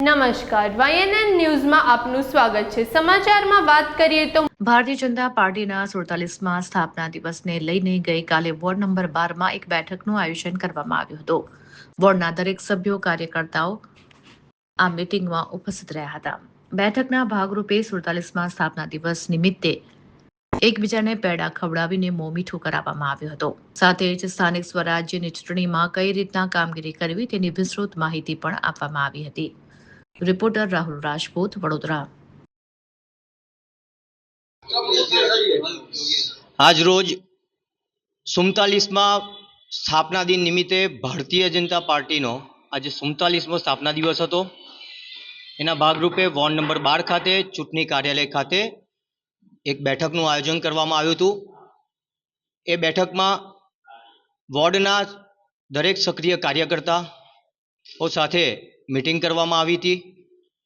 નમસ્કાર, YNN ન્યૂઝમાં આપનું સ્વાગત છે। સમાચારમાં વાત કરીએ તો ભારતીય જનતા પાર્ટીના 47મા સ્થાપના દિવસને લઈને ગઈકાલે વોર્ડ નંબર 12માં એક બેઠકનું આયોજન કરવામાં આવ્યું હતું। વોર્ડના દરેક સભ્યો કાર્યકર્તાઓ આ મીટિંગમાં ઉપસ્થિત રહ્યા હતા। બેઠકના ભાગરૂપે 47મા સ્થાપના દિવસ નિમિત્તે એકબીજાને પેડા ખવડાવીને મોં મીઠું કરાવવામાં આવ્યું હતું। સાથે જ સ્થાનિક સ્વરાજ્યની ચૂંટણીમાં કઈ રીતના કામગીરી કરવી તેની વિસ્તૃત માહિતી પણ આપવામાં આવી હતી। રિપોર્ટર રાહુલ રાજપૂત, વડોદરા। આજ રોજ 47મા સ્થાપના દિન નિમિત્તે ભારતીય જનતા પાર્ટીનો આજે 47મો સ્થાપના દિવસ હતો। એના ભાગરૂપે વોર્ડ નંબર 12 ખાતે ચૂંટણી કાર્યાલય ખાતે એક બેઠકનું આયોજન કરવામાં આવ્યું હતું। એ બેઠકમાં વોર્ડના દરેક સક્રિય કાર્યકર્તાઓ સાથે મીટિંગ કરવામાં આવી હતી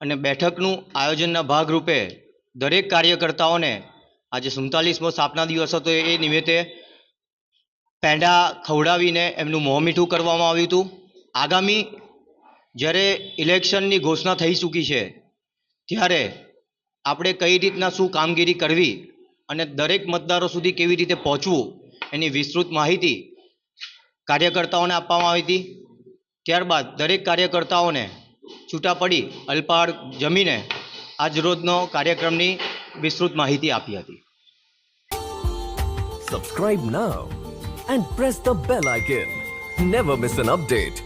અને બેઠકનું આયોજનના ભાગરૂપે દરેક કાર્યકર્તાઓને આજે 47મો સ્થાપના દિવસ હતો એ નિમિત્તે પેંડા ખવડાવીને એમનું મોં મીઠું કરવામાં આવ્યું હતું। આગામી જ્યારે ઇલેક્શનની ઘોષણા થઈ ચૂકી છે ત્યારે આપણે કઈ રીતના શું કામગીરી કરવી અને દરેક મતદારો સુધી કેવી રીતે પહોંચવું એની વિસ્તૃત માહિતી કાર્યકર્તાઓને આપવામાં આવી હતી। ત્યારબાદ દરેક કાર્યકર્તાઓને છૂટા પડી અલ્પાહાર જમીને આજરોજનો કાર્યક્રમની વિસ્તૃત માહિતી આપી હતી। Subscribe now and press the bell icon. Never miss an update.